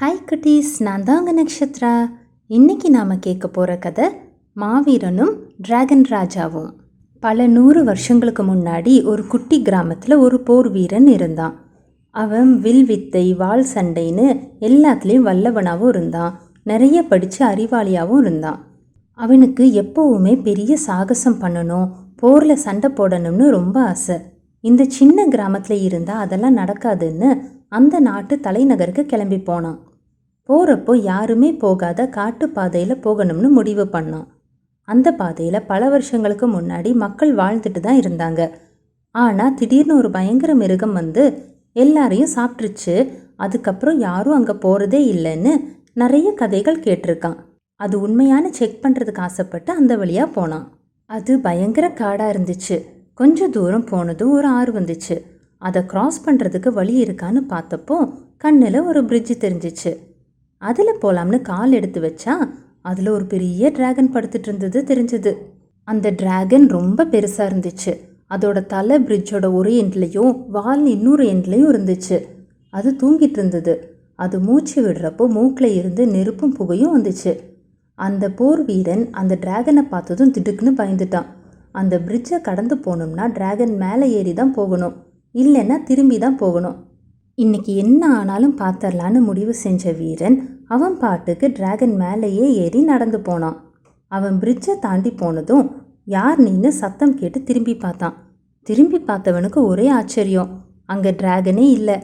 Hi குட்டீஸ், நான் தான் உங்கள் நக்ஷத்ரா. இன்றைக்கி நாம் கேட்க போகிற கதை மாவீரனும் டிராகன் ராஜாவும். பல 100 வருஷங்களுக்கு முன்னாடி ஒரு குட்டி கிராமத்தில் ஒரு போர் வீரன் இருந்தான். அவன் வில் வித்தை, வாள் சண்டைன்னு எல்லாத்துலேயும் வல்லவனாகவும் இருந்தான். நிறைய படித்து அறிவாளியாகவும் இருந்தான். அவனுக்கு எப்போவுமே பெரிய சாகசம் பண்ணணும், போரில் சண்டை போடணும்னு ரொம்ப ஆசை. இந்த சின்ன கிராமத்தில் இருந்தால் அதெல்லாம் நடக்காதுன்னு அந்த நாட்டு தலைநகருக்கு கிளம்பி போனான். போகிறப்போ யாருமே போகாத காட்டு பாதையில் போகணும்னு முடிவு பண்ணான். அந்த பாதையில் பல வருஷங்களுக்கு முன்னாடி மக்கள் வாழ்ந்துட்டு தான் இருந்தாங்க. ஆனால் திடீர்னு ஒரு பயங்கர மிருகம் வந்து எல்லாரையும் சாப்பிட்ருச்சு. அதுக்கப்புறம் யாரும் அங்கே போகிறதே இல்லைன்னு நிறைய கதைகள் கேட்டிருக்கான். அது உண்மையான செக் பண்ணுறதுக்கு ஆசைப்பட்டு அந்த வழியாக போனான். அது பயங்கர காடாக இருந்துச்சு. கொஞ்சம் தூரம் போனதும் ஒரு ஆறு வந்துச்சு. அதை கிராஸ் பண்ணுறதுக்கு வழி இருக்கான்னு பார்த்தப்போ கண்ணில் ஒரு பிரிட்ஜு தெரிஞ்சிச்சு. அதில் போகலாம்னு கால் எடுத்து வச்சா அதில் ஒரு பெரிய டிராகன் படுத்துட்டு இருந்தது தெரிஞ்சது. அந்த டிராகன் ரொம்ப பெருசாக இருந்துச்சு. அதோட தலை பிரிட்ஜோட ஒரு எண்ட்லேயும் வால் இன்னொரு எண்ட்லேயும் இருந்துச்சு. அது தூங்கிட்டு இருந்தது. அது மூச்சு விடுறப்போ மூக்கில் இருந்து நெருப்பும் புகையும் வந்துச்சு. அந்த போர் வீரன் அந்த டிராகனை பார்த்ததும் திடுக்குன்னு பயந்துட்டான். அந்த பிரிட்ஜை கடந்து போகணும்னா டிராகன் மேலே ஏறி தான் போகணும், இல்லைன்னா திரும்பி தான் போகணும். இன்னைக்கு என்ன ஆனாலும் பார்த்துடலான்னு முடிவு செஞ்ச வீரன் அவன் பாட்டுக்கு டிராகன் மேலேயே ஏறி நடந்து போனான். அவன் பிரிட்ஜை தாண்டி போனதும் யார் நின்று சத்தம் கேட்டு திரும்பி பார்த்தான். திரும்பி பார்த்தவனுக்கு ஒரே ஆச்சரியம். அங்கே டிராகனே இல்லை.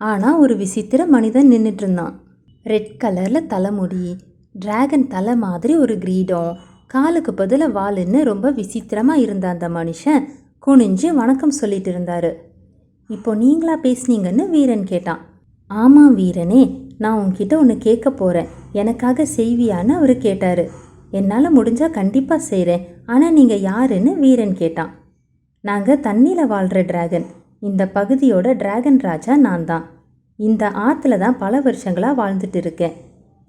ஆனால் ஒரு விசித்திர மனிதன் நின்றுட்டு இருந்தான். ரெட் கலரில் தலைமுடி, டிராகன் தலை மாதிரி ஒரு கிரீடம், காலுக்கு பதிலாக வாளுன்னு ரொம்ப விசித்திரமாக இருந்த அந்த மனுஷன் குனிஞ்சு வணக்கம் சொல்லிட்டு இருந்தாரு. இப்போ நீங்களா பேசுனீங்கன்னு வீரன் கேட்டான். ஆமாம் வீரனே, நான் உன்கிட்ட ஒன்று கேட்க போகிறேன், எனக்காக செய்வியான்னு அவர் கேட்டார். என்னால் முடிஞ்சால் கண்டிப்பாக செய்கிறேன், ஆனால் நீங்கள் யாருன்னு வீரன் கேட்டான். நாங்கள் தண்ணியில் வாழ்கிற டிராகன். இந்த பகுதியோட டிராகன் ராஜா நான் தான். இந்த ஆற்றுல தான் பல வருஷங்களாக வாழ்ந்துட்டு இருக்கேன்.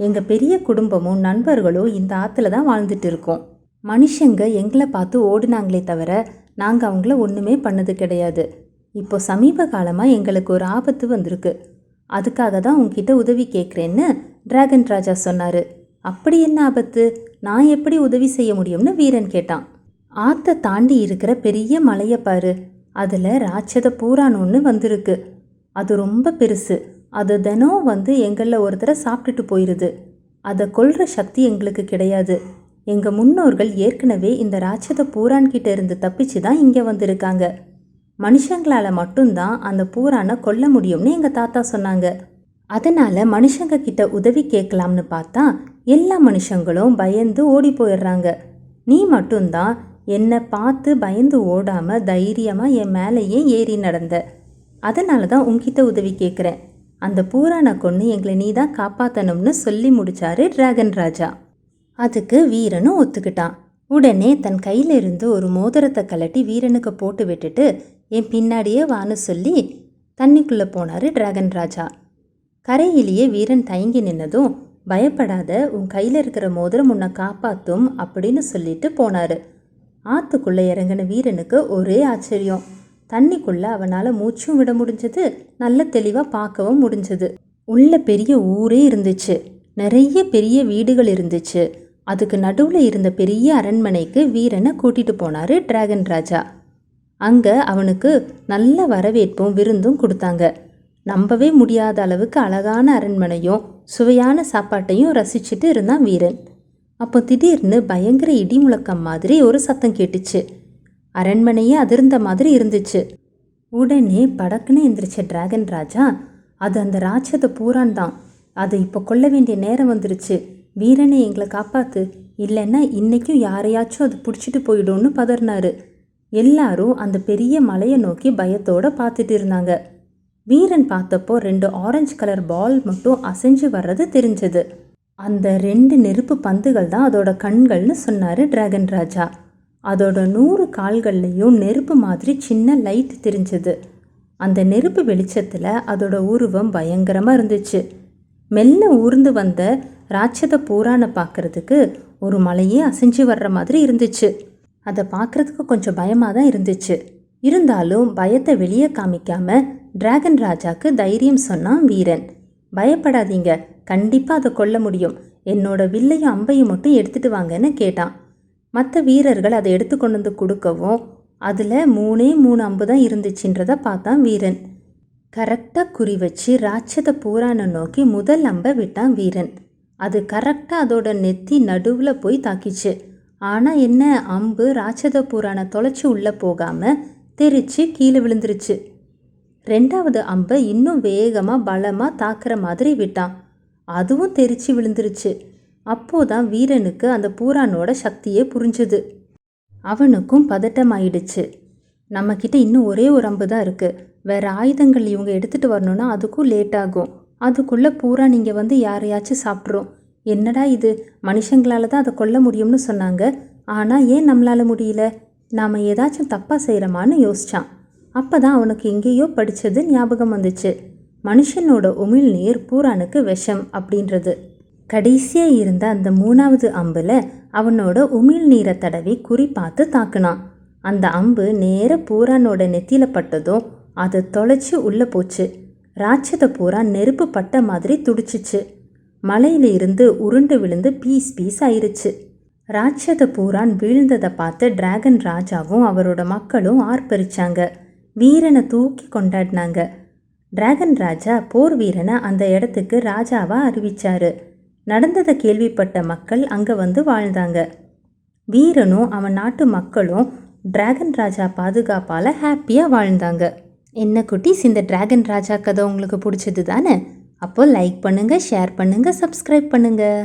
எங்கள் பெரிய குடும்பமும் நண்பர்களும் இந்த ஆற்றுல தான் வாழ்ந்துட்டு இருக்கோம். மனுஷங்க எங்களை பார்த்து ஓடுனாங்களே தவிர நாங்கள் அவங்கள ஒன்றுமே பண்ணது கிடையாது. இப்போ சமீப காலமாக எங்களுக்கு ஒரு ஆபத்து வந்திருக்கு. அதுக்காக தான் உங்ககிட்ட உதவி கேட்குறேன்னு டிராகன் ராஜா சொன்னார். அப்படி என்ன ஆபத்து? நான் எப்படி உதவி செய்ய முடியும்னு வீரன் கேட்டான். ஆற்றை தாண்டி இருக்கிற பெரிய மலையை பாரு, அதில் ராட்சத பூரான் ஒன்று வந்திருக்கு. அது ரொம்ப பெருசு. அது தினம் வந்து எங்களில் ஒருத்தரை சாப்பிட்டுட்டு போயிடுது. அதை கொல்ற சக்தி எங்களுக்கு கிடையாது. எங்கள் முன்னோர்கள் ஏற்கனவே இந்த ராட்சத பூரான்கிட்ட இருந்து தப்பிச்சு தான் இங்கே வந்திருக்காங்க. மனுஷங்களால் மட்டும்தான் அந்த பூரானை கொல்ல முடியும்னு எங்கள் தாத்தா சொன்னாங்க. அதனால் மனுஷங்க கிட்ட உதவி கேட்கலாம்னு பார்த்தா எல்லா மனுஷங்களும் பயந்து ஓடி போயிடுறாங்க. நீ மட்டும்தான் என்னை பார்த்து பயந்து ஓடாமல் தைரியமாக என் மேலேயே ஏறி நடந்த. அதனால தான் உங்ககிட்ட உதவி கேட்குறேன். அந்த பூரானை கொன்று எங்களை நீ தான் காப்பாற்றணும்னு சொல்லி முடிச்சாரு டிராகன் ராஜா. அதுக்கு வீரனும் ஒத்துக்கிட்டான். உடனே தன் கையில் இருந்து ஒரு மோதிரத்தை கலட்டி வீரனுக்கு போட்டு விட்டுட்டு என் பின்னாடியே வான்னு சொல்லி தண்ணிக்குள்ளே போனார் டிராகன் ராஜா. கரையிலேயே வீரன் தயங்கி நின்னதும் பயப்படாத, உன் கையில் இருக்கிற மோதிரம் உன்னை காப்பாற்றும் அப்படின்னு சொல்லிட்டு போனார். ஆற்றுக்குள்ளே இறங்கின வீரனுக்கு ஒரே ஆச்சரியம். தண்ணிக்குள்ளே அவனால் மூச்சும் விட முடிஞ்சது, நல்ல தெளிவாக பார்க்கவும் முடிஞ்சது. உள்ள பெரிய ஊரே இருந்துச்சு. நிறைய பெரிய வீடுகள் இருந்துச்சு. அதுக்கு நடுவில் இருந்த பெரிய அரண்மனைக்கு வீரனை கூட்டிகிட்டு போனார் டிராகன் ராஜா. அங்கே அவனுக்கு நல்ல வரவேற்பும் விருந்தும் கொடுத்தாங்க. நம்பவே முடியாத அளவுக்கு அழகான அரண்மனையும் சுவையான சாப்பாட்டையும் ரசிச்சுட்டு இருந்தான் வீரன். அப்போ திடீர்னு பயங்கர இடி முழக்கம் மாதிரி ஒரு சத்தம் கேட்டுச்சு. அரண்மனையே அதிர்ந்த மாதிரி இருந்துச்சு. உடனே படக்குன்னு எந்திரிச்ச டிராகன் ராஜா, அது அந்த ராட்சத பூரான் தான். அது இப்போ கொல்ல வேண்டிய நேரம் வந்துருச்சு. வீரனை எங்களை காப்பாற்று, இல்லைன்னா இன்றைக்கும் யாரையாச்சும் அது பிடிச்சிட்டு போயிடும்னு பதறினாரு. எல்லாரும் அந்த பெரிய மலையை நோக்கி பயத்தோடு பார்த்துட்டு இருந்தாங்க. வீரன் பார்த்தப்போ 2 ஆரஞ்சு கலர் பால் மட்டும் அசைஞ்சு வர்றது தெரிஞ்சது. அந்த 2 நெருப்பு பந்துகள் தான் அதோட கண்கள்னு சொன்னார் டிராகன் ராஜா. அதோட 100 கால்கள்லையும் நெருப்பு மாதிரி சின்ன லைட் தெரிஞ்சது. அந்த நெருப்பு வெளிச்சத்தில் அதோட உருவம் பயங்கரமாக இருந்துச்சு. மெல்ல ஊர்ந்து வந்த ராட்சத பூரானை பார்க்குறதுக்கு ஒரு மலையே அசைஞ்சு வர்ற மாதிரி இருந்துச்சு. அதை பார்க்குறதுக்கு கொஞ்சம் பயமாக தான் இருந்துச்சு. இருந்தாலும் பயத்தை வெளியே காமிக்காம டிராகன் ராஜாக்கு தைரியம் சொன்னான் வீரன். பயப்படாதீங்க, கண்டிப்பாக அதை கொல்ல முடியும், என்னோட வில்லையும் அம்பையும் மட்டும் எடுத்துட்டு வாங்கன்னு கேட்டான். மற்ற வீரர்கள் அதை எடுத்து கொண்டு வந்து கொடுக்கவும் அதில் 3 அம்பு தான் இருந்துச்சுன்றதை பார்த்தான் வீரன். கரெக்டாக குறி வச்சு ராட்சத பூரானை நோக்கி முதல் அம்பை விட்டான் வீரன். அது கரெக்டாக அதோட நெத்தி நடுவில் போய் தாக்கிச்சு. ஆனால் என்ன, அம்பு ராட்சத பூரானை தொலைச்சி உள்ளே போகாமல் தெரிச்சு கீழே விழுந்துருச்சு. 2வது அம்பை இன்னும் வேகமாக பலமாக தாக்குற மாதிரி விட்டான். அதுவும் தெரிச்சு விழுந்துருச்சு. அப்போதான் வீரனுக்கு அந்த பூரானோட சக்தியே புரிஞ்சுது. அவனுக்கும் பதட்டமாயிடுச்சு. நம்மக்கிட்ட இன்னும் ஒரே ஒரு அம்பு தான் இருக்குது, வேறு ஆயுதங்கள் இவங்க எடுத்துகிட்டு வரணுன்னா அதுக்கும் லேட் ஆகும், அதுக்குள்ளே பூரா நீங்கள் வந்து யாரையாச்சும் சாப்பிட்றோம். என்னடா இது, மனுஷங்களால் தான் அதை கொல்ல முடியும்னு சொன்னாங்க, ஆனால் ஏன் நம்மளால் முடியல, நாம் ஏதாச்சும் தப்பாக செய்கிறோமான்னு யோசித்தான். அப்போ தான் அவனுக்கு எங்கேயோ படித்தது ஞாபகம் வந்துச்சு. மனுஷனோட உமிழ்நீர் பூரானுக்கு விஷம் அப்படின்றது. கடைசியாக இருந்த அந்த 3வது அம்பில் அவனோட உமிழ்நீரை தடவி குறி பார்த்து தாக்குனான். அந்த அம்பு நேர பூரானோட நெத்தியில் பட்டதும் அது தொலைச்சி உள்ளே போச்சு. ராட்சத பூரான் நெருப்பு பட்ட மாதிரி துடிச்சிச்சு. மலையில இருந்து உருண்டு விழுந்து பீஸ் ஆயிருச்சு. ராட்சத பூரான் வீழ்ந்ததை பார்த்து டிராகன் ராஜாவும் அவரோட மக்களும் ஆர்ப்பரிச்சாங்க. வீரனை தூக்கி கொண்டாடினாங்க. டிராகன் ராஜா போர் வீரனை அந்த இடத்துக்கு ராஜாவாக அறிவிச்சாரு. நடந்ததை கேள்விப்பட்ட மக்கள் அங்கே வந்து வாழ்ந்தாங்க. வீரனும் அவன் நாட்டு மக்களும் டிராகன் ராஜா பாதுகாப்பால் ஹாப்பியாக வாழ்ந்தாங்க. என்ன குட்டீஸ், இந்த டிராகன் ராஜா கதை உங்களுக்கு பிடிச்சது தானே? அப்போ லைக் பண்ணுங்கள், ஷேர் பண்ணுங்கள், சப்ஸ்கிரைப் பண்ணுங்கள்.